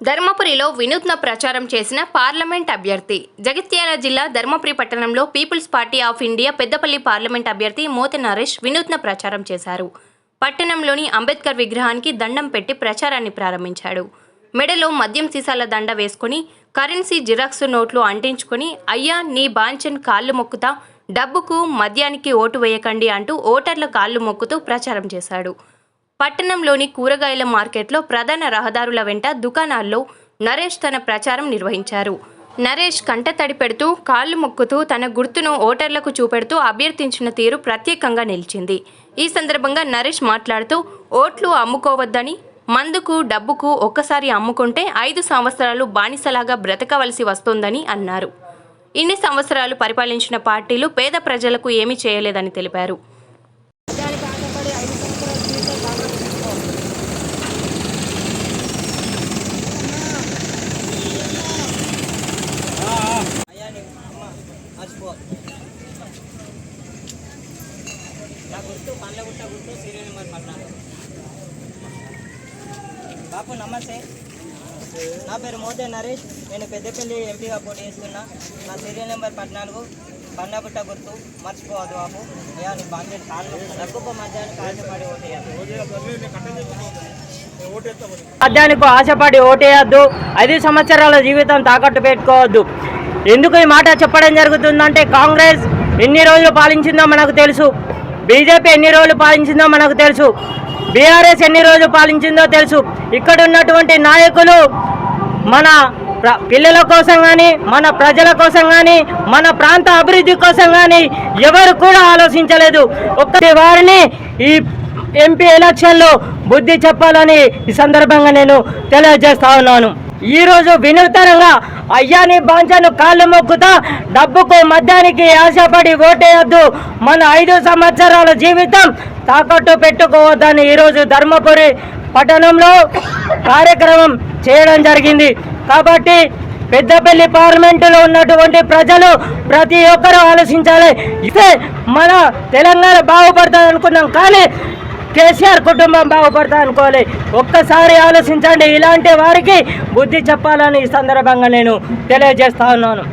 ధర్మపురిలో వినూత్న ప్రచారం చేసిన పార్లమెంట్ అభ్యర్థి. జగిత్యాల జిల్లా ధర్మపురి పట్టణంలో Peoples Party of India Peddapalli parliament అభ్యర్థి మోతె నరేష్ వినూత్న ప్రచారం చేశారు. పట్టణంలోని అంబేద్కర్ విగ్రహానికి దండం పెట్టి ప్రచారాన్ని ప్రారంభించాడు. మెడలో మద్యం సీసాల దండ వేసుకుని కరెన్సీ జిరాక్స్ నోట్లు అంటించుకొని అయ్యా నీ బాంచన్ కాళ్ళు మొక్కుతా, డబ్బుకు మద్యానికి ఓటు వేయకండి అంటూ ఓటర్ల కాళ్ళు మొక్కుతూ ప్రచారం చేశాడు. పట్టణంలోని కూరగాయల మార్కెట్లో ప్రధాన రహదారుల వెంట దుకాణాల్లో నరేష్ తన ప్రచారం నిర్వహించారు. నరేష్ కంటతడి పెడుతూ కాళ్ళు మొక్కుతూ తన గుర్తును ఓటర్లకు చూపెడుతూ అభ్యర్థించిన తీరు ప్రత్యేకంగా నిలిచింది. ఈ సందర్భంగా నరేష్ మాట్లాడుతూ ఓట్లు అమ్ముకోవద్దని, మందుకు డబ్బుకు ఒక్కసారి అమ్ముకుంటే 5 సంవత్సరాలు బానిసలాగా బ్రతకవలసి వస్తోందని అన్నారు. ఇన్ని సంవత్సరాలు పరిపాలించిన పార్టీలు పేద ప్రజలకు ఏమీ చేయలేదని తెలిపారు. బాపు నమస్తే, నా పేరు మోతే నరేష్. నేను పెద్దపల్లి ఎంపీగా పోటీ చేస్తున్నా. నా సీరియల్ నెంబర్ 14 బండబుట్ట గుర్తు. మర్చిపోవద్దు బాపు. అయ్యా నీ బాంజెట్ కాళ్ళు డబ్బుకు మధ్యాహ్నం ఆశపడి మధ్యాహ్నానికి ఆశపడి ఓటేయద్దు. 5 సంవత్సరాల జీవితం తాకట్టు పెట్టుకోవద్దు. ఎందుకు ఈ మాట చెప్పడం జరుగుతుందంటే, కాంగ్రెస్ ఎన్ని రోజులు పాలించిందో మనకు తెలుసు, బీజేపీ ఎన్ని రోజులు పాలించిందో మనకు తెలుసు, బీఆర్ఎస్ ఎన్ని రోజులు పాలించిందో తెలుసు. ఇక్కడ ఉన్నటువంటి నాయకులు మన పిల్లల కోసం కానీ, మన ప్రజల కోసం కానీ, మన ప్రాంత అభివృద్ధి కోసం కానీ ఎవరు కూడా ఆలోచించలేదు. ఒక్కటి వారిని ఈ ఎంపీ ఎలక్షన్లో బుద్ధి చెప్పాలని ఈ సందర్భంగా నేను తెలియజేస్తా ఉన్నాను. ఈరోజు వినూతనంగా అయ్యాని బాంచను కాళ్ళు మొక్కుతా, డబ్బుకు మద్యానికి ఆశపడి ఓటేయద్దు, మన 5 సంవత్సరాల జీవితం తాకట్టు పెట్టుకోవద్దని ఈరోజు ధర్మపురి పట్టణంలో కార్యక్రమం చేయడం జరిగింది. కాబట్టి పెద్దపల్లి పార్లమెంటులో ఉన్నటువంటి ప్రజలు ప్రతి ఒక్కరూ ఆలోచించాలి. ఇదే మన తెలంగాణ బాగుపడుతుంది అనుకున్నాం, కానీ కేసీఆర్ కుటుంబం బాగుపడతా అనుకోవాలి. ఒక్కసారి ఆలోచించండి. ఇలాంటి వారికి బుద్ధి చెప్పాలని ఈ సందర్భంగా నేను తెలియజేస్తా ఉన్నాను.